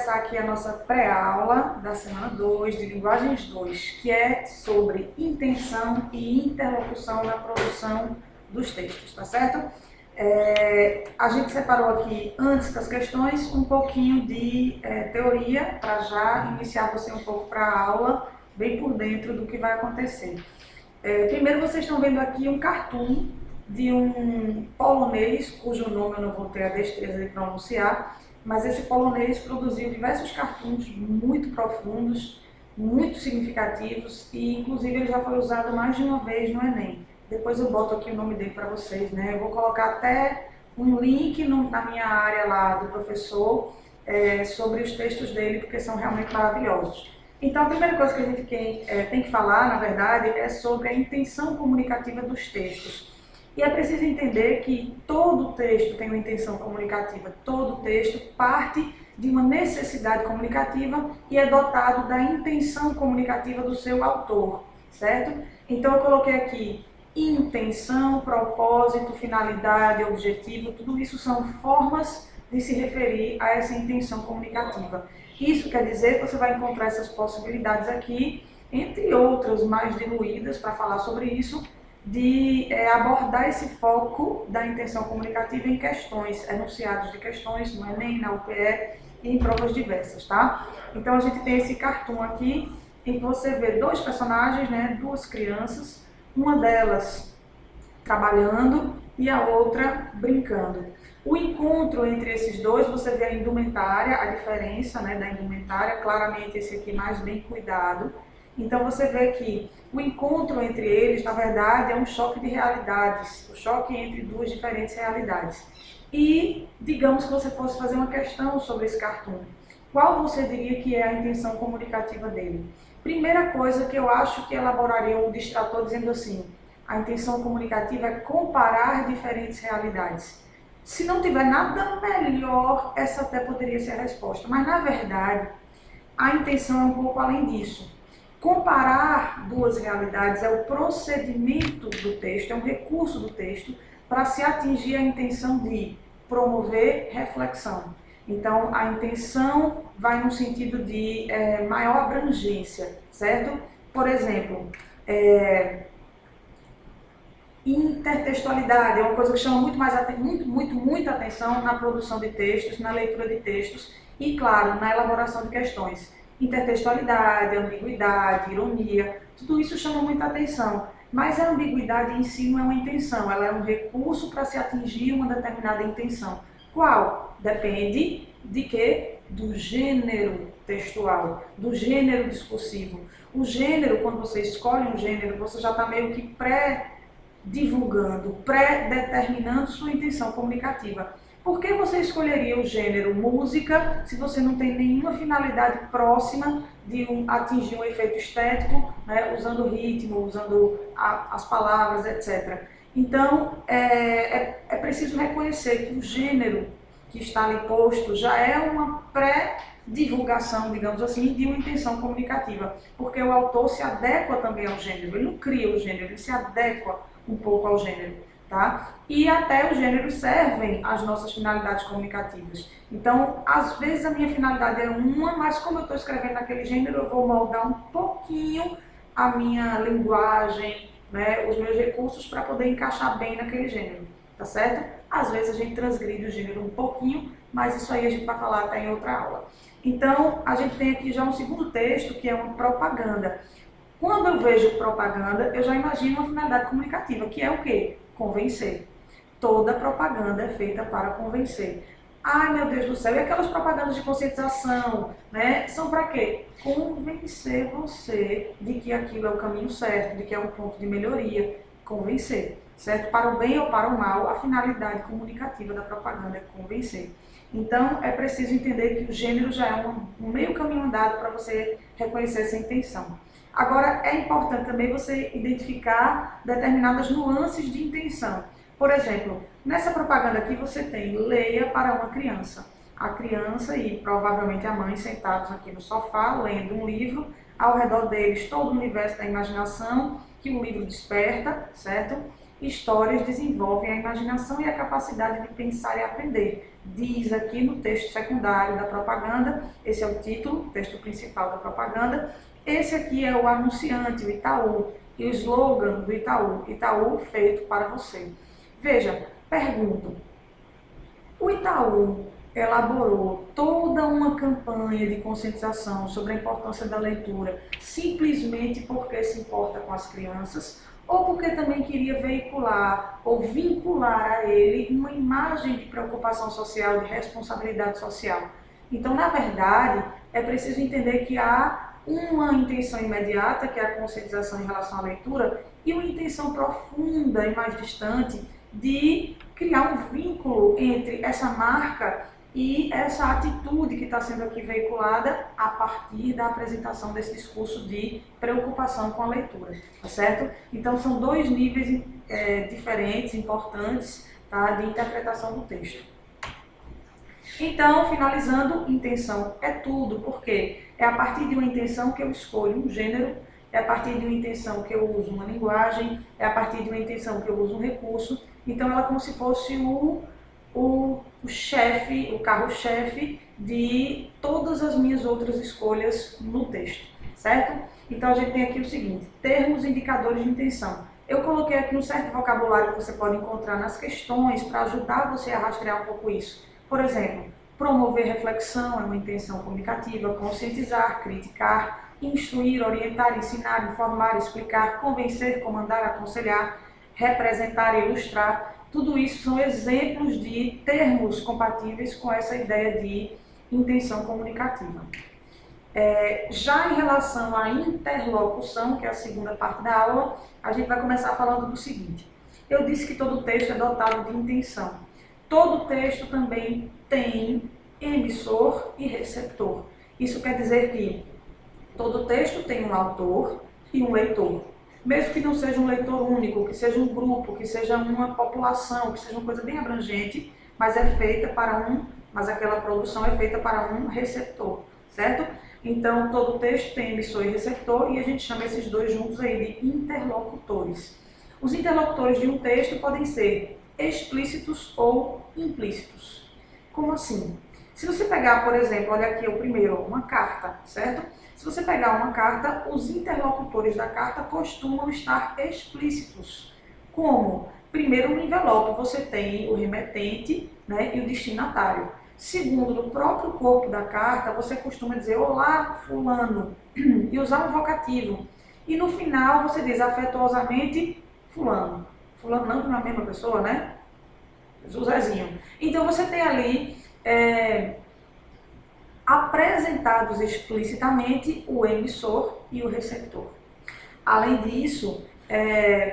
começar aqui a nossa pré-aula da semana 2 de Linguagens 2, que é sobre intenção e interlocução na produção dos textos, tá certo? A gente separou aqui, antes das questões, um pouquinho de teoria, para já iniciar você um pouco para a aula, bem por dentro do que vai acontecer. Primeiro, vocês estão vendo aqui um cartoon de um polonês, cujo nome eu não vou ter a destreza de pronunciar, mas esse polonês produziu diversos cartoons muito profundos, muito significativos e inclusive ele já foi usado mais de uma vez no Enem. Depois eu boto aqui o nome dele para vocês, né? Eu vou colocar até um link na minha área lá do professor sobre os textos dele, porque são realmente maravilhosos. Então a primeira coisa que a gente tem que falar, na verdade, é sobre a intenção comunicativa dos textos. E é preciso entender que todo texto tem uma intenção comunicativa, todo texto parte de uma necessidade comunicativa e é dotado da intenção comunicativa do seu autor, certo? Então eu coloquei aqui intenção, propósito, finalidade, objetivo, tudo isso são formas de se referir a essa intenção comunicativa. Isso quer dizer que você vai encontrar essas possibilidades aqui, entre outras mais diluídas para falar sobre isso, de abordar esse foco da intenção comunicativa em questões, enunciados de questões no Enem, na UPE e em provas diversas, tá? Então a gente tem esse cartoon aqui, em que você vê dois personagens, né, duas crianças, uma delas trabalhando e a outra brincando. O encontro entre esses dois, você vê a indumentária, a diferença, né, da indumentária, claramente esse aqui mais bem cuidado. Então você vê que o encontro entre eles, na verdade, é um choque de realidades, o choque entre duas diferentes realidades. E digamos que você fosse fazer uma questão sobre esse cartoon, qual você diria que é a intenção comunicativa dele? Primeira coisa que eu acho que elaboraria um distrator dizendo assim, a intenção comunicativa é comparar diferentes realidades. Se não tiver nada melhor, essa até poderia ser a resposta, mas na verdade, a intenção é um pouco além disso. Comparar duas realidades é o procedimento do texto, é um recurso do texto para se atingir a intenção de promover reflexão. Então, a intenção vai no sentido de maior abrangência, certo? Por exemplo, intertextualidade é uma coisa que chama muita atenção na produção de textos, na leitura de textos e, claro, na elaboração de questões. Intertextualidade, ambiguidade, ironia, tudo isso chama muita atenção. Mas a ambiguidade em si não é uma intenção, ela é um recurso para se atingir uma determinada intenção. Qual? Depende de quê? Do gênero textual, do gênero discursivo. O gênero, quando você escolhe um gênero, você já está meio que pré-divulgando, pré-determinando sua intenção comunicativa. Por que você escolheria o gênero música se você não tem nenhuma finalidade próxima de atingir um efeito estético, né, usando o ritmo, usando as palavras, etc. Então, é preciso reconhecer que o gênero que está ali posto já é uma pré-divulgação, digamos assim, de uma intenção comunicativa, porque o autor se adequa também ao gênero, ele não cria o gênero, ele se adequa um pouco ao gênero. Tá? E até os gêneros servem às nossas finalidades comunicativas. Então, às vezes a minha finalidade é uma, mas como eu estou escrevendo naquele gênero, eu vou moldar um pouquinho a minha linguagem, né, os meus recursos para poder encaixar bem naquele gênero, tá certo? Às vezes a gente transgride o gênero um pouquinho, mas isso aí a gente vai falar até em outra aula. Então, a gente tem aqui já um segundo texto, que é uma propaganda. Quando eu vejo propaganda, eu já imagino uma finalidade comunicativa, que é o quê? Convencer. Toda propaganda é feita para convencer. Ai, meu Deus do céu, e aquelas propagandas de conscientização, né? São para quê? Convencer você de que aquilo é o caminho certo, de que é um ponto de melhoria. Convencer, certo? Para o bem ou para o mal, a finalidade comunicativa da propaganda é convencer. Então, é preciso entender que o gênero já é um meio caminho andado para você reconhecer essa intenção. Agora, é importante também você identificar determinadas nuances de intenção. Por exemplo, nessa propaganda aqui você tem leia para uma criança. A criança e provavelmente a mãe sentados aqui no sofá, lendo um livro, ao redor deles todo o universo da imaginação que o livro desperta, certo? histórias desenvolvem a imaginação e a capacidade de pensar e aprender. Diz aqui no texto secundário da propaganda, esse é o título, o texto principal da propaganda. Esse aqui é o anunciante, o Itaú, e o slogan do Itaú, Itaú feito para você. Veja, pergunto, o Itaú elaborou toda uma campanha de conscientização sobre a importância da leitura simplesmente porque se importa com as crianças ou porque também queria veicular ou vincular a ele uma imagem de preocupação social, de responsabilidade social? Então, na verdade, é preciso entender que há uma intenção imediata, que é a conscientização em relação à leitura, e uma intenção profunda e mais distante de criar um vínculo entre essa marca e essa atitude que está sendo aqui veiculada a partir da apresentação desse discurso de preocupação com a leitura, tá certo? Então são dois níveis diferentes, importantes, tá, de interpretação do texto. Então, finalizando, intenção é tudo, porque é a partir de uma intenção que eu escolho um gênero, é a partir de uma intenção que eu uso uma linguagem, é a partir de uma intenção que eu uso um recurso. Então ela é como se fosse o chefe, o carro-chefe de todas as minhas outras escolhas no texto, certo? Então a gente tem aqui o seguinte, termos indicadores de intenção. Eu coloquei aqui um certo vocabulário que você pode encontrar nas questões para ajudar você a rastrear um pouco isso. Por exemplo, promover reflexão é uma intenção comunicativa, conscientizar, criticar, instruir, orientar, ensinar, informar, explicar, convencer, comandar, aconselhar, representar, ilustrar. Tudo isso são exemplos de termos compatíveis com essa ideia de intenção comunicativa. Já em relação à interlocução, que é a segunda parte da aula, a gente vai começar falando do seguinte. Eu disse que todo texto é dotado de intenção. Todo texto também tem emissor e receptor. Isso quer dizer que todo texto tem um autor e um leitor. Mesmo que não seja um leitor único, que seja um grupo, que seja uma população, que seja uma coisa bem abrangente, mas aquela produção é feita para um receptor, certo? Então, todo texto tem emissor e receptor e a gente chama esses dois juntos aí de interlocutores. Os interlocutores de um texto podem ser explícitos ou implícitos. Como assim? Se você pegar, por exemplo, olha aqui o primeiro, uma carta, certo? Se você pegar uma carta, os interlocutores da carta costumam estar explícitos. Como? Primeiro, no envelope você tem o remetente, né, e o destinatário. Segundo, no próprio corpo da carta, você costuma dizer olá, fulano, e usar um vocativo. E no final você diz afetuosamente fulano. Fulano não é a mesma pessoa, né? O Zezinho. Então você tem ali apresentados explicitamente o emissor e o receptor. Além disso,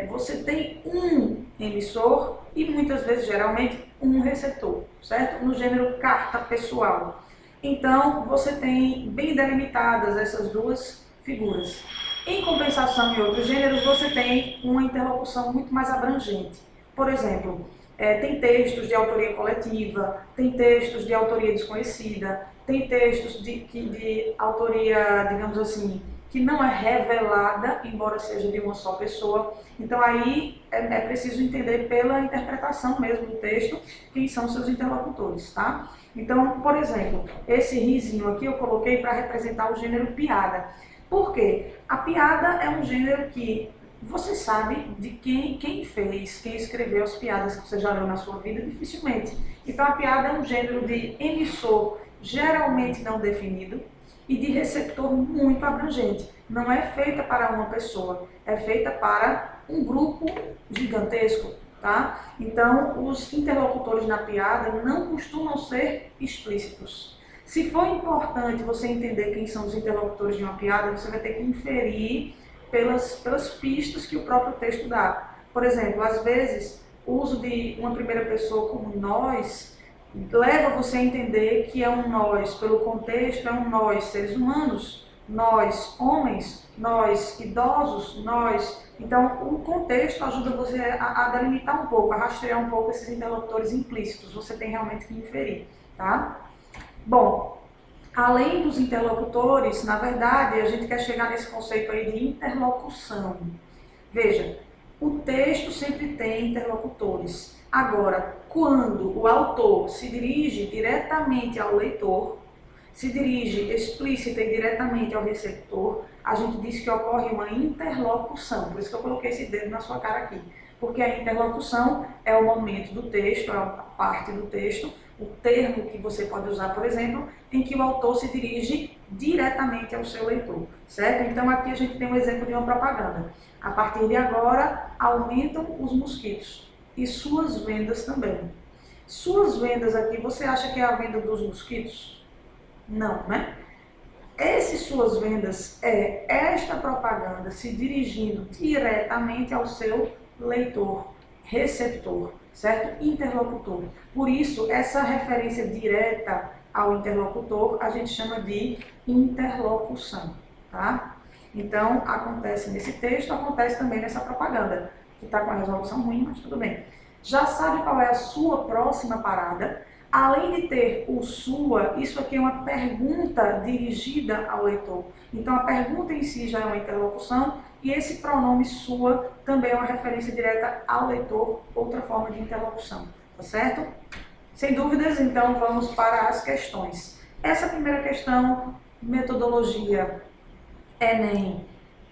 você tem um emissor e muitas vezes, geralmente, um receptor, certo? No gênero carta pessoal. Então, você tem bem delimitadas essas duas figuras. Em compensação, em outros gêneros, você tem uma interlocução muito mais abrangente. Por exemplo, tem textos de autoria coletiva, tem textos de autoria desconhecida, tem textos de autoria, digamos assim, que não é revelada, embora seja de uma só pessoa. Então aí é preciso entender pela interpretação mesmo do texto quem são seus interlocutores, tá? Então, por exemplo, esse risinho aqui eu coloquei para representar o gênero piada. Por quê? A piada é um gênero que você sabe de quem fez, quem escreveu as piadas que você já leu na sua vida, dificilmente. Então a piada é um gênero de emissor geralmente não definido e de receptor muito abrangente. Não é feita para uma pessoa, é feita para um grupo gigantesco, tá? Então os interlocutores na piada não costumam ser explícitos. Se for importante você entender quem são os interlocutores de uma piada, você vai ter que inferir pelas pistas que o próprio texto dá. Por exemplo, às vezes, o uso de uma primeira pessoa como nós leva você a entender que é um nós, pelo contexto, é um nós, seres humanos, nós, homens, nós, idosos, nós. Então, o contexto ajuda você a delimitar um pouco, a rastrear um pouco esses interlocutores implícitos. Você tem realmente que inferir, tá? Bom, além dos interlocutores, na verdade, a gente quer chegar nesse conceito aí de interlocução. Veja, O texto sempre tem interlocutores. Agora, quando o autor se dirige diretamente ao leitor, se dirige explícita e diretamente ao receptor, a gente diz que ocorre uma interlocução. Por isso que eu coloquei esse dedo na sua cara aqui. Porque a interlocução é o momento do texto, é a parte do texto, o termo que você pode usar, por exemplo, em que o autor se dirige diretamente ao seu leitor, certo? Então aqui a gente tem um exemplo de uma propaganda. A partir de agora, aumentam os mosquitos e suas vendas também. Suas vendas aqui, você acha que é a venda dos mosquitos? Não, né? Essas suas vendas é esta propaganda se dirigindo diretamente ao seu leitor, receptor, certo? Interlocutor. Por isso, essa referência direta ao interlocutor a gente chama de interlocução, tá? Então, acontece nesse texto, acontece também nessa propaganda, que está com a resolução ruim, mas tudo bem. Já sabe qual é a sua próxima parada? Além de ter o sua, isso aqui é uma pergunta dirigida ao leitor. Então, a pergunta em si já é uma interlocução e esse pronome sua também é uma referência direta ao leitor, outra forma de interlocução, tá certo? Sem dúvidas, então, vamos para as questões. Essa primeira questão, metodologia Enem,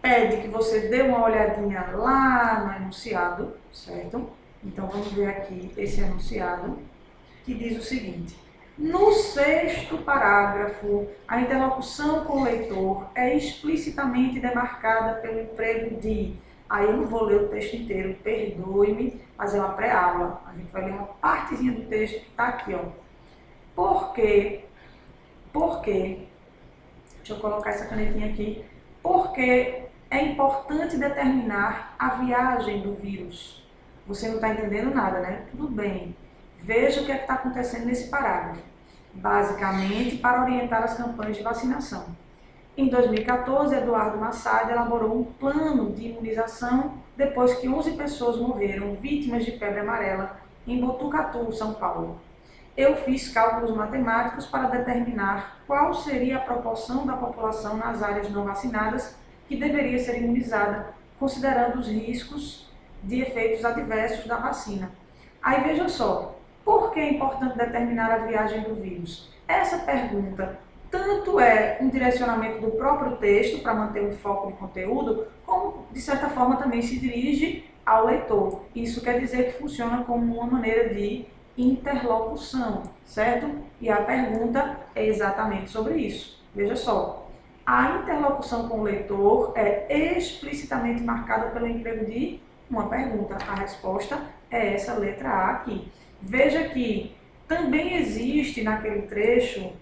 pede que você dê uma olhadinha lá no enunciado, certo? Então, vamos ver aqui esse enunciado, que diz o seguinte: no sexto parágrafo, a interlocução com o leitor é explicitamente demarcada pelo emprego de... Aí eu não vou ler o texto inteiro, perdoe-me, mas é uma pré-aula. A gente vai ler uma partezinha do texto que está aqui, ó. Por quê? Deixa eu colocar essa canetinha aqui. Porque é importante determinar a viagem do vírus. Você não está entendendo nada, né? Tudo bem. Veja o que é que está acontecendo nesse parágrafo. Basicamente, para orientar as campanhas de vacinação. Em 2014, Eduardo Massad elaborou um plano de imunização depois que 11 pessoas morreram vítimas de febre amarela em Botucatu, São Paulo. Eu fiz cálculos matemáticos para determinar qual seria a proporção da população nas áreas não vacinadas que deveria ser imunizada, considerando os riscos de efeitos adversos da vacina. Aí veja só, por que é importante determinar a viagem do vírus? Essa pergunta tanto é um direcionamento do próprio texto para manter um foco de conteúdo, como de certa forma também se dirige ao leitor. Isso quer dizer que funciona como uma maneira de interlocução, certo? E a pergunta é exatamente sobre isso. Veja só, a interlocução com o leitor é explicitamente marcada pelo emprego de uma pergunta. A resposta é essa letra A aqui. Veja que também existe naquele trecho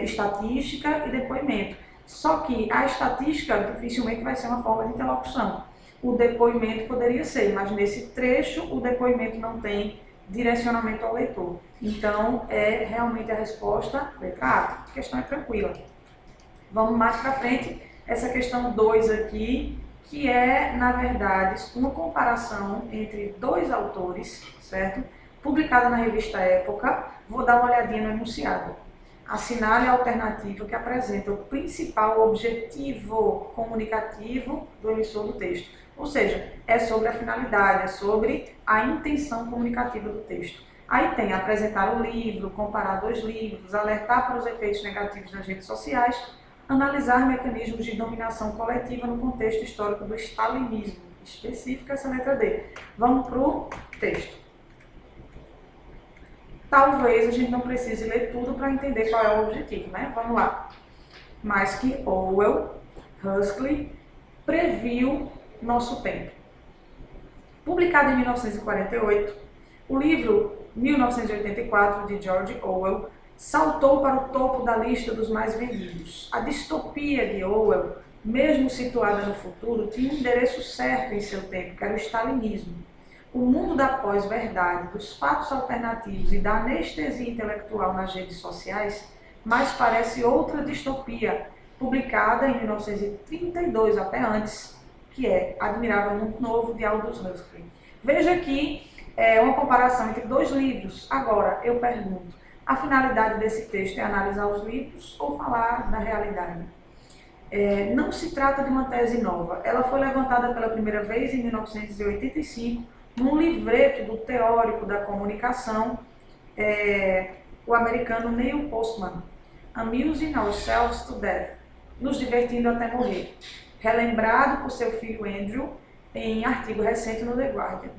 estatística e depoimento. Só que a estatística dificilmente vai ser uma forma de interlocução. O depoimento poderia ser, mas nesse trecho o depoimento não tem direcionamento ao leitor. Então, é realmente a resposta letra A. A questão é tranquila. Vamos mais para frente. Essa questão 2 aqui, que é, na verdade, uma comparação entre dois autores, certo? Publicada na revista Época. Vou dar uma olhadinha no enunciado. Assinale a alternativa que apresenta o principal objetivo comunicativo do emissor do texto. Ou seja, é sobre a finalidade, é sobre a intenção comunicativa do texto. Aí tem apresentar o livro, comparar dois livros, alertar para os efeitos negativos nas redes sociais, analisar mecanismos de dominação coletiva no contexto histórico do stalinismo. Específica essa letra D. Vamos para o texto. Talvez a gente não precise ler tudo para entender qual é o objetivo, né? Vamos lá. Mas que Orwell, Huxley, previu nosso tempo. Publicado em 1948, o livro 1984 de George Orwell saltou para o topo da lista dos mais vendidos. A distopia de Orwell, mesmo situada no futuro, tinha um endereço certo em seu tempo, que era o stalinismo. O mundo da pós-verdade, dos fatos alternativos e da anestesia intelectual nas redes sociais, mais parece outra distopia, publicada em 1932, até antes, que é Admirável Mundo Novo, de Aldous Huxley. Veja aqui uma comparação entre dois livros. Agora, eu pergunto, a finalidade desse texto é analisar os livros ou falar da realidade? Não se trata de uma tese nova. Ela foi levantada pela primeira vez em 1985, num livreto do teórico da comunicação, o americano Neil Postman, Amusing Ourselves to Death, nos divertindo até morrer, relembrado por seu filho Andrew em artigo recente no The Guardian.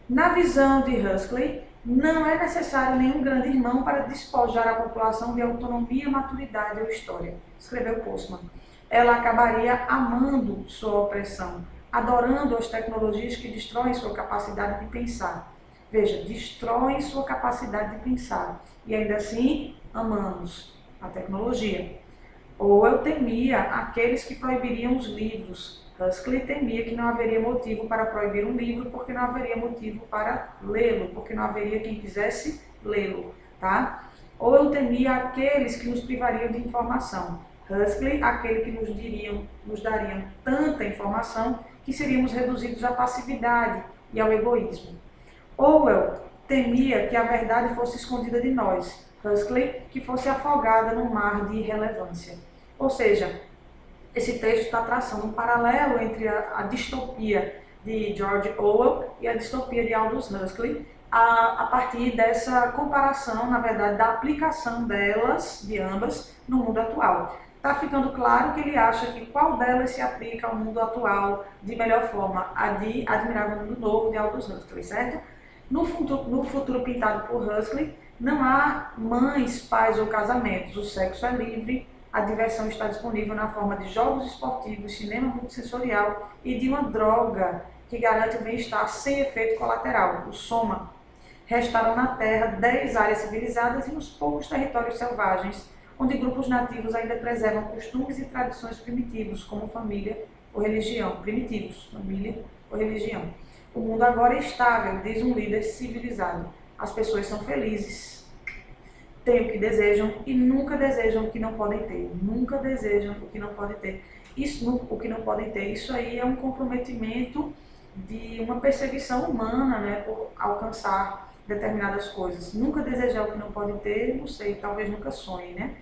Na visão de Huxley, não é necessário nenhum grande irmão para despojar a população de autonomia, maturidade ou história, escreveu Postman. Ela acabaria amando sua opressão, adorando as tecnologias que destroem sua capacidade de pensar. Veja, destroem sua capacidade de pensar. E ainda assim, amamos a tecnologia. Ou eu temia aqueles que proibiriam os livros. Huxley temia que não haveria motivo para proibir um livro, porque não haveria motivo para lê-lo, porque não haveria quem quisesse lê-lo, tá? Ou eu temia aqueles que nos privariam de informação. Huxley, aquele que nos dariam tanta informação que seríamos reduzidos à passividade e ao egoísmo. Orwell temia que a verdade fosse escondida de nós. Huxley, que fosse afogada no mar de irrelevância. Ou seja, esse texto está traçando um paralelo entre a distopia de George Orwell e a distopia de Aldous Huxley, a partir dessa comparação, na verdade, da aplicação delas, de ambas, no mundo atual. Está ficando claro que ele acha que qual delas se aplica ao mundo atual de melhor forma, a de Admirável Mundo Novo de Aldous Huxley, certo? No futuro pintado por Huxley, não há mães, pais ou casamentos, o sexo é livre, a diversão está disponível na forma de jogos esportivos, cinema multissensorial e de uma droga que garante o bem-estar sem efeito colateral, o soma. Restaram na Terra 10 áreas civilizadas e uns poucos territórios selvagens, onde grupos nativos ainda preservam costumes e tradições primitivos, como família ou religião. Primitivos, família ou religião. O mundo agora é estável, diz um líder civilizado. As pessoas são felizes, têm o que desejam e nunca desejam o que não podem ter. Nunca desejam o que não podem ter. O que não podem ter. Isso aí é um comprometimento de uma perseguição humana, né, por alcançar determinadas coisas. Nunca desejar o que não podem ter, não sei, talvez nunca sonhe, né?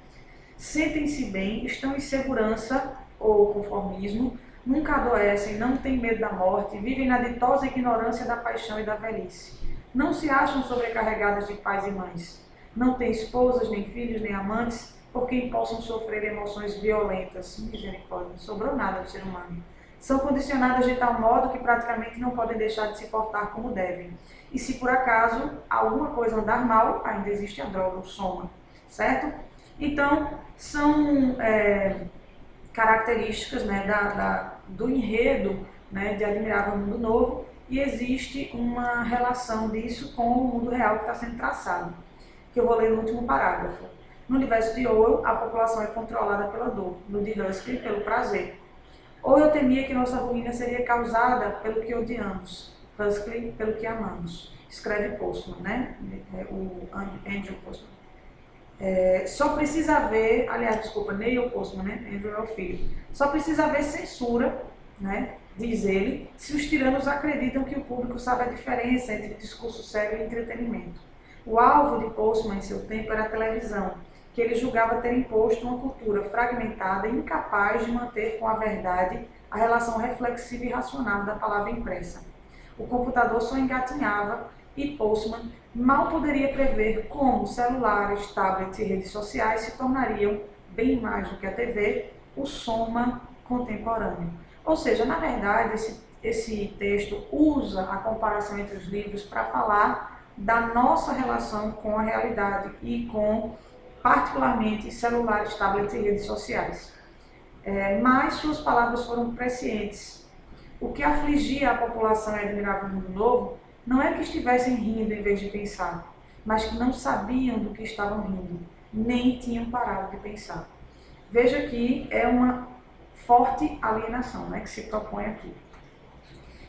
Sentem-se bem, estão em segurança ou conformismo, nunca adoecem, não têm medo da morte, vivem na ditosa ignorância da paixão e da velhice. Não se acham sobrecarregadas de pais e mães. Não têm esposas, nem filhos, nem amantes, por quem possam sofrer emoções violentas. Misericórdia, não sobrou nada do ser humano. São condicionadas de tal modo que praticamente não podem deixar de se portar como devem. E se por acaso alguma coisa andar mal, ainda existe a droga, o soma, certo? Então, são características, né, do enredo, né, de Admirável Mundo Novo, e existe uma relação disso com o mundo real que está sendo traçado, que eu vou ler no último parágrafo. No universo de Orwell, a população é controlada pela dor, no de Huxley, pelo prazer. Ou eu temia que nossa ruína seria causada pelo que odiamos, Huxley pelo que amamos. Escreve Postman, né? O Andrew Postman. Só precisa haver, Neil Postman, né? Andrew é o filho. Só precisa haver censura, né? Diz ele, se os tiranos acreditam que o público sabe a diferença entre discurso sério e entretenimento. O alvo de Postman em seu tempo era a televisão, que ele julgava ter imposto uma cultura fragmentada e incapaz de manter com a verdade a relação reflexiva e racional da palavra impressa. O computador só engatinhava e Postman mal poderia prever como celulares, tablets e redes sociais se tornariam, bem mais do que a TV, o soma contemporâneo. Ou seja, na verdade, esse texto usa a comparação entre os livros para falar da nossa relação com a realidade e com, particularmente, celulares, tablets e redes sociais. Mas suas palavras foram prescientes. O que afligia a população em Admirável Mundo Novo não é que estivessem rindo em vez de pensar, mas que não sabiam do que estavam rindo, nem tinham parado de pensar. Veja que é uma forte alienação, né, que se propõe aqui.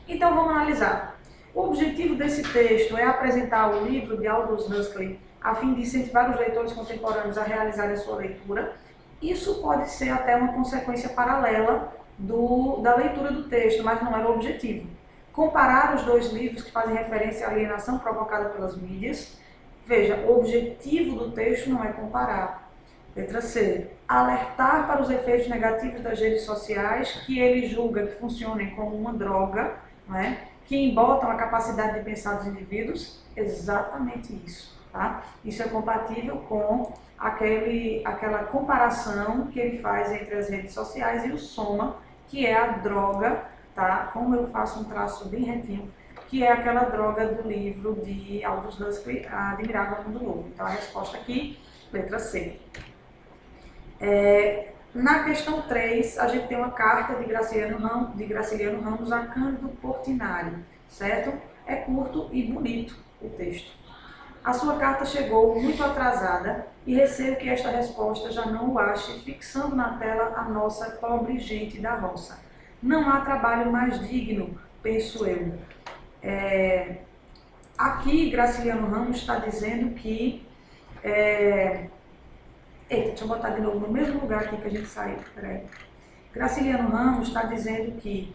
Então vamos analisar. O objetivo desse texto é apresentar o livro de Aldous Huxley a fim de incentivar os leitores contemporâneos a realizarem a sua leitura. Isso pode ser até uma consequência paralela da leitura do texto, mas não era o objetivo. Comparar os dois livros que fazem referência à alienação provocada pelas mídias. Veja, o objetivo do texto não é comparar. Letra C. Alertar para os efeitos negativos das redes sociais, que ele julga que funcionem como uma droga, né, que embotam a capacidade de pensar dos indivíduos. Exatamente isso. Tá? Isso é compatível com aquela comparação que ele faz entre as redes sociais e o soma, que é a droga, tá? Como eu faço um traço bem retinho, que é aquela droga do livro de Aldous Huxley, Admirável Mundo Novo. Então a resposta aqui, letra C. Na questão 3, a gente tem uma carta de Graciliano Ramos a Cândido Portinari, certo? É curto e bonito o texto. A sua carta chegou muito atrasada e receio que esta resposta já não o ache fixando na tela a nossa pobre gente da roça. Não há trabalho mais digno, penso eu. Aqui, Graciliano Ramos está dizendo que... Eita, deixa eu botar de novo no mesmo lugar aqui que a gente saiu. Peraí. Graciliano Ramos está dizendo que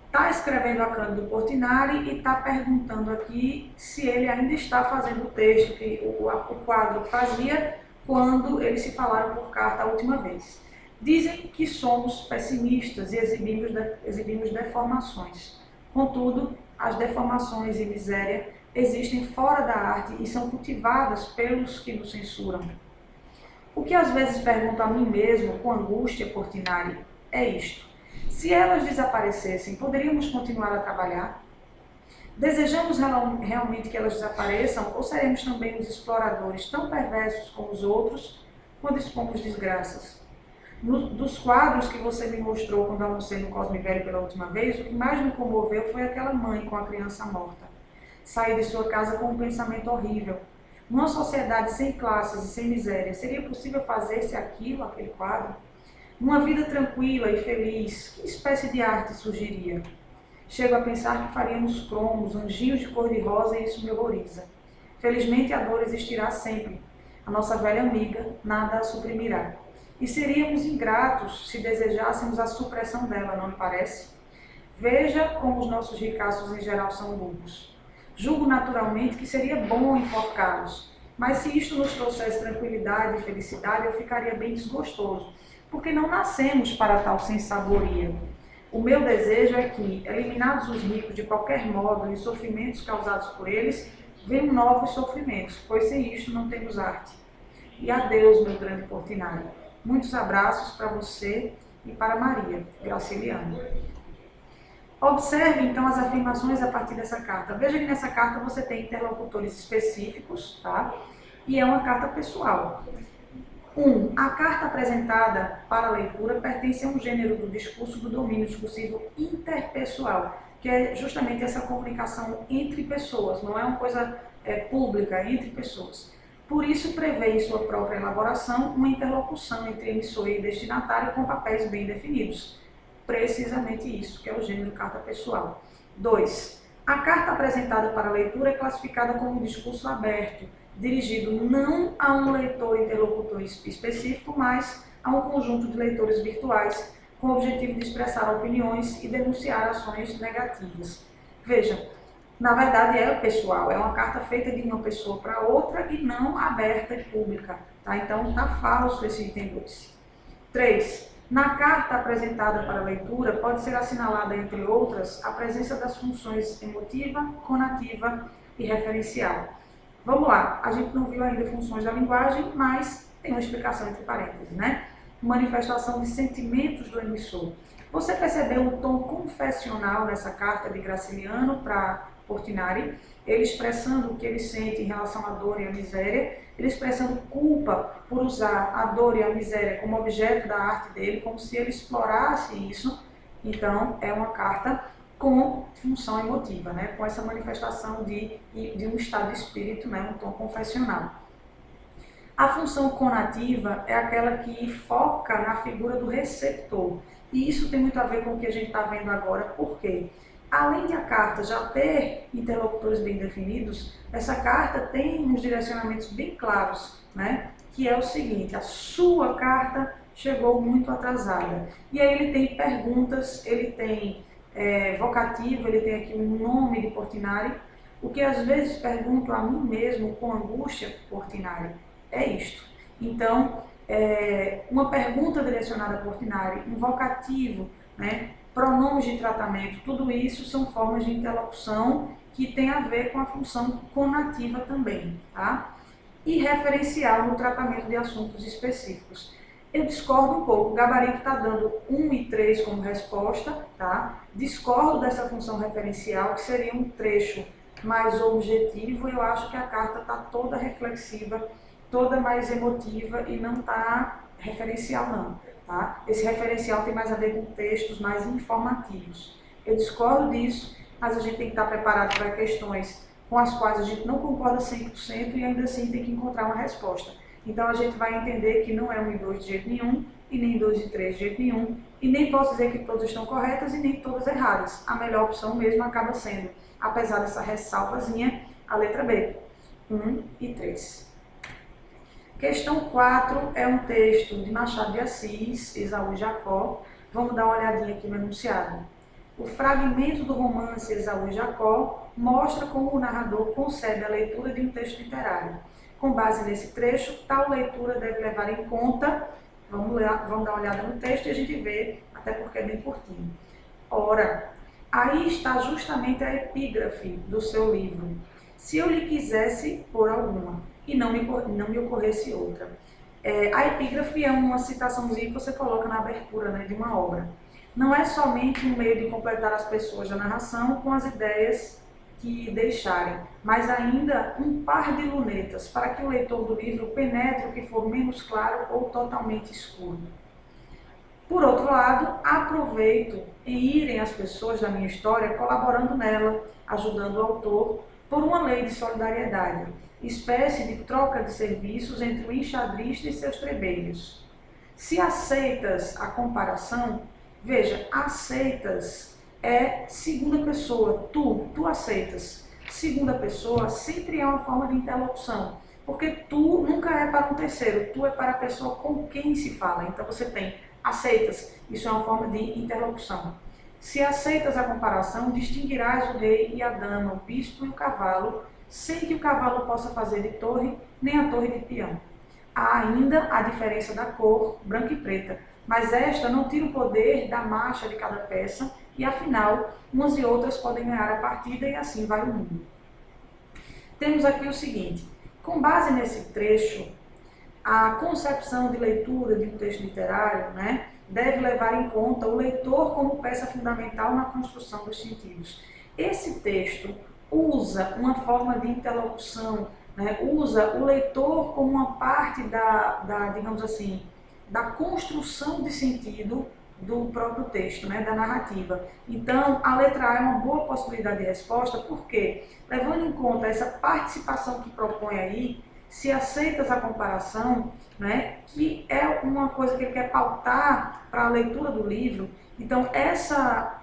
está escrevendo a Cândido Portinari e está perguntando aqui se ele ainda está fazendo o texto, o quadro que fazia quando eles se falaram por carta a última vez. Dizem que somos pessimistas e exibimos deformações. Contudo, as deformações e miséria existem fora da arte e são cultivadas pelos que nos censuram. O que às vezes pergunto a mim mesmo, com angústia, Portinari, é isto. Se elas desaparecessem, poderíamos continuar a trabalhar? Desejamos realmente que elas desapareçam ou seremos também os exploradores tão perversos como os outros quando expomos desgraças? Dos quadros que você me mostrou quando almocei no Cosme Velho pela última vez, o que mais me comoveu foi aquela mãe com a criança morta. Saí de sua casa com um pensamento horrível. Numa sociedade sem classes e sem miséria, seria possível fazer-se aquele quadro? Numa vida tranquila e feliz, que espécie de arte surgiria? Chego a pensar que faríamos cromos, anjinhos de cor-de-rosa e isso me horroriza. Felizmente a dor existirá sempre. A nossa velha amiga nada a suprimirá. E seríamos ingratos se desejássemos a supressão dela, não lhe parece? Veja como os nossos ricaços em geral são burros. Julgo naturalmente que seria bom enforcá-los, mas se isto nos trouxesse tranquilidade e felicidade, eu ficaria bem desgostoso, porque não nascemos para tal sensaboria. O meu desejo é que, eliminados os ricos de qualquer modo e os sofrimentos causados por eles, venham novos sofrimentos, pois sem isto não temos arte. E adeus, meu grande Portinari. Muitos abraços para você e para Maria, Graciliano. Observe, então, as afirmações a partir dessa carta. Veja que nessa carta você tem interlocutores específicos, tá? E é uma carta pessoal. 1. A carta apresentada para a leitura pertence a um gênero do discurso do domínio discursivo interpessoal, que é justamente essa comunicação entre pessoas, não é uma coisa pública, entre pessoas. Por isso, prevê em sua própria elaboração uma interlocução entre emissor e destinatário com papéis bem definidos. Precisamente isso, que é o gênero carta pessoal. 2. A carta apresentada para a leitura é classificada como um discurso aberto, dirigido não a um leitor interlocutor específico, mas a um conjunto de leitores virtuais, com o objetivo de expressar opiniões e denunciar ações negativas. Veja, na verdade é pessoal, é uma carta feita de uma pessoa para outra e não aberta e pública. Tá? Então está falso esse item 2. 3. Na carta apresentada para a leitura, pode ser assinalada, entre outras, a presença das funções emotiva, conativa e referencial. Vamos lá, a gente não viu ainda funções da linguagem, mas tem uma explicação entre parênteses, né? Manifestação de sentimentos do emissor. Você percebeu o tom confessional nessa carta de Graciliano para Portinari? Ele expressando o que ele sente em relação à dor e à miséria, ele expressando culpa por usar a dor e a miséria como objeto da arte dele, como se ele explorasse isso. Então, é uma carta com função emotiva, né? Com essa manifestação de um estado de espírito, né? Um tom confessional. A função conativa é aquela que foca na figura do receptor. E isso tem muito a ver com o que a gente está vendo agora, por quê? Além de a carta já ter interlocutores bem definidos, essa carta tem uns direcionamentos bem claros, né? Que é o seguinte: a sua carta chegou muito atrasada. E aí ele tem perguntas, ele tem vocativo, ele tem aqui um nome de Portinari. O que às vezes pergunto a mim mesmo com angústia, Portinari, é isto. Então, uma pergunta direcionada para o ordinário, um vocativo, né, pronomes de tratamento, tudo isso são formas de interlocução que tem a ver com a função conativa também, tá? E referencial no tratamento de assuntos específicos. Eu discordo um pouco, o gabarito está dando 1 e 3 como resposta, tá? Discordo dessa função referencial, que seria um trecho mais objetivo, e eu acho que a carta está toda reflexiva, toda mais emotiva e não está referencial não, tá? Esse referencial tem mais a ver com textos mais informativos. Eu discordo disso, mas a gente tem que estar preparado para questões com as quais a gente não concorda 100% e ainda assim tem que encontrar uma resposta. Então a gente vai entender que não é 1 e 2 de jeito nenhum, e nem 2 e 3 de jeito nenhum, e nem posso dizer que todas estão corretas e nem todas erradas. A melhor opção mesmo acaba sendo, apesar dessa ressalvazinha, a letra B, 1 e 3. Questão 4 é um texto de Machado de Assis, Esaú e Jacó. Vamos dar uma olhadinha aqui no enunciado. O fragmento do romance Esaú e Jacó mostra como o narrador concebe a leitura de um texto literário. Com base nesse trecho, tal leitura deve levar em conta, vamos dar uma olhada no texto e a gente vê, até porque é bem curtinho. Ora, aí está justamente a epígrafe do seu livro. Se eu lhe quisesse pôr alguma, e não me ocorresse outra. A epígrafe é uma citaçãozinha que você coloca na abertura, né, de uma obra. Não é somente um meio de completar as pessoas da narração com as ideias que deixarem, mas ainda um par de lunetas para que o leitor do livro penetre o que for menos claro ou totalmente escuro. Por outro lado, aproveito em irem as pessoas da minha história colaborando nela, ajudando o autor por uma lei de solidariedade, espécie de troca de serviços entre o enxadrista e seus trebelhos. Se aceitas a comparação, veja, aceitas é segunda pessoa, tu aceitas. Segunda pessoa sempre é uma forma de interlocução, porque tu nunca é para um terceiro, tu é para a pessoa com quem se fala. Então você tem aceitas, isso é uma forma de interlocução. Se aceitas a comparação, distinguirás o rei e a dama, o bispo e o cavalo, sem que o cavalo possa fazer de torre, nem a torre de peão. Há ainda a diferença da cor, branca e preta, mas esta não tira o poder da marcha de cada peça, e afinal, umas e outras podem ganhar a partida e assim vai o mundo. Temos aqui o seguinte, com base nesse trecho, a concepção de leitura de um texto literário, né, deve levar em conta o leitor como peça fundamental na construção dos sentidos. Esse texto usa uma forma de interlocução, né, usa o leitor como uma parte digamos assim, da construção de sentido do próprio texto, né, da narrativa. Então, a letra A é uma boa possibilidade de resposta, porque, levando em conta essa participação que propõe aí, se aceitas a comparação, né, que é uma coisa que ele quer pautar para a leitura do livro, então essa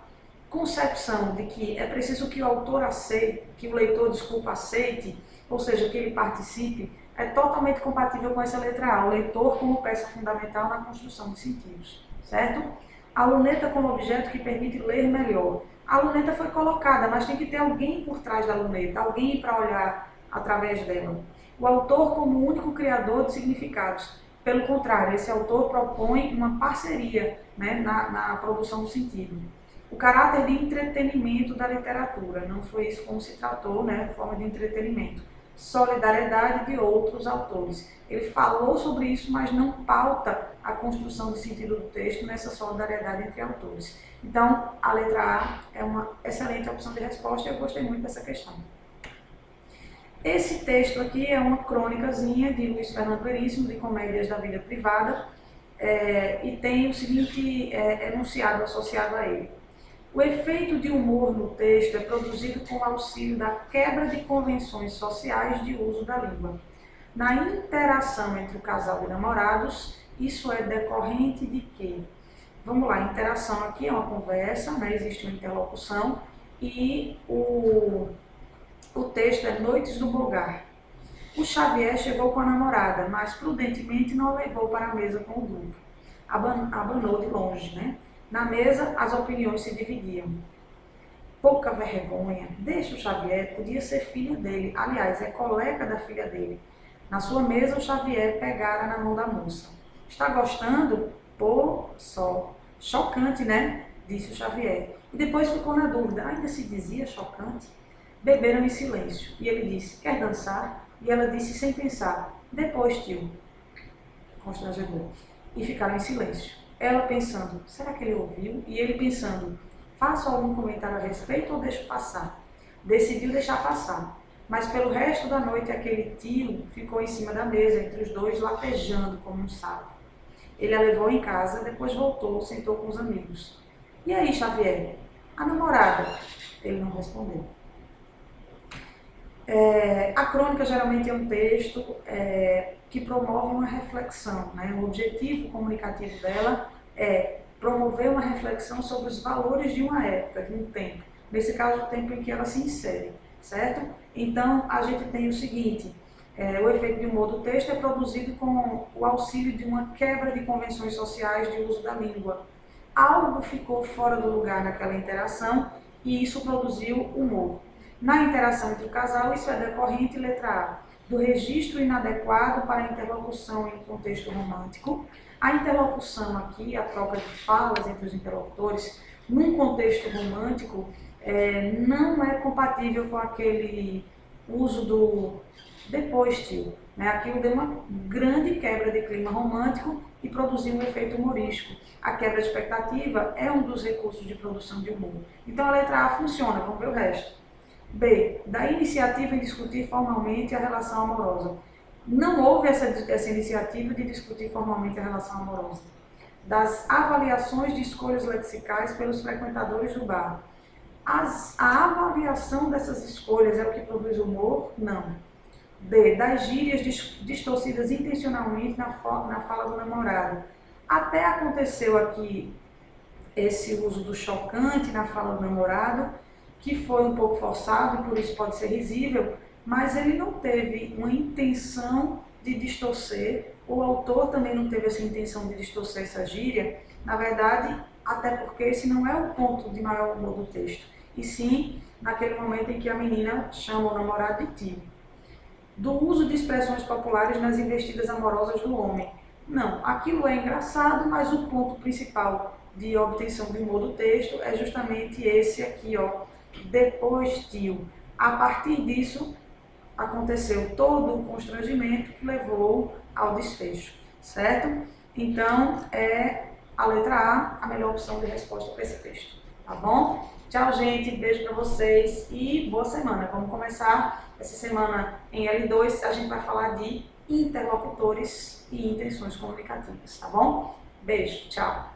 concepção de que é preciso que o autor aceite, que o leitor, aceite, ou seja, que ele participe, é totalmente compatível com essa letra A, o leitor como peça fundamental na construção de sentidos, certo? A luneta como objeto que permite ler melhor. A luneta foi colocada, mas tem que ter alguém por trás da luneta, alguém para olhar através dela. O autor como único criador de significados. Pelo contrário, esse autor propõe uma parceria, né, na produção do sentido. O caráter de entretenimento da literatura, não foi isso como se tratou, né, forma de entretenimento. Solidariedade de outros autores. Ele falou sobre isso, mas não pauta a construção do sentido do texto nessa solidariedade entre autores. Então, a letra A é uma excelente opção de resposta e eu gostei muito dessa questão. Esse texto aqui é uma crônicazinha de Luiz Fernando Veríssimo, de Comédias da Vida Privada, e tem o seguinte enunciado associado a ele. O efeito de humor no texto é produzido com o auxílio da quebra de convenções sociais de uso da língua. Na interação entre o casal de namorados, isso é decorrente de quê? Vamos lá, interação aqui é uma conversa, né? Existe uma interlocução, e o texto é Noites do Bogar. O Xavier chegou com a namorada, mas prudentemente não a levou para a mesa com o grupo. Abanou de longe, né? Na mesa, as opiniões se dividiam. Pouca vergonha, deixa o Xavier, podia ser filho dele, aliás, é colega da filha dele. Na sua mesa, o Xavier pegara na mão da moça. Está gostando? Pô, só. Chocante, né? Disse o Xavier. E depois ficou na dúvida. Ainda se dizia chocante? Beberam em silêncio. E ele disse, quer dançar? E ela disse sem pensar, depois, tio. Constrangedor. E ficaram em silêncio. Ela pensando, será que ele ouviu? E ele pensando, faço algum comentário a respeito ou deixo passar? Decidiu deixar passar. Mas pelo resto da noite aquele tio ficou em cima da mesa, entre os dois, latejando como um sapo. Ele a levou em casa, depois voltou, sentou com os amigos. E aí, Xavier? A namorada? Ele não respondeu. A crônica geralmente é um texto que promove uma reflexão, né? O objetivo comunicativo dela é promover uma reflexão sobre os valores de uma época, de um tempo. Nesse caso, o tempo em que ela se insere, certo? Então, a gente tem o seguinte, o efeito de humor do texto é produzido com o auxílio de uma quebra de convenções sociais de uso da língua. Algo ficou fora do lugar naquela interação e isso produziu humor. Na interação entre o casal, isso é decorrente, letra A, do registro inadequado para a interlocução em contexto romântico. A interlocução aqui, a troca de falas entre os interlocutores, num contexto romântico, não é compatível com aquele uso do depois, tio. Né? Aquilo deu uma grande quebra de clima romântico e produziu um efeito humorístico. A quebra de expectativa é um dos recursos de produção de humor. Então a letra A funciona, vamos ver o resto. B. Da iniciativa em discutir formalmente a relação amorosa. Não houve essa iniciativa de discutir formalmente a relação amorosa. Das avaliações de escolhas lexicais pelos frequentadores do bar. A avaliação dessas escolhas é o que produz humor? Não. D. Das gírias distorcidas intencionalmente na fala do namorado. Até aconteceu aqui esse uso do chocante na fala do namorado, que foi um pouco forçado e por isso pode ser risível, mas ele não teve uma intenção de distorcer, o autor também não teve essa intenção de distorcer essa gíria, na verdade, até porque esse não é o ponto de maior humor do texto, e sim naquele momento em que a menina chama o namorado de tio. Do uso de expressões populares nas investidas amorosas do homem. Não, aquilo é engraçado, mas o ponto principal de obtenção de humor do texto é justamente esse aqui, ó, depois, tio. A partir disso, aconteceu todo o constrangimento que levou ao desfecho, certo? Então, é a letra A melhor opção de resposta para esse texto, tá bom? Tchau, gente, beijo para vocês e boa semana. Vamos começar essa semana em L2, a gente vai falar de interlocutores e intenções comunicativas, tá bom? Beijo, tchau!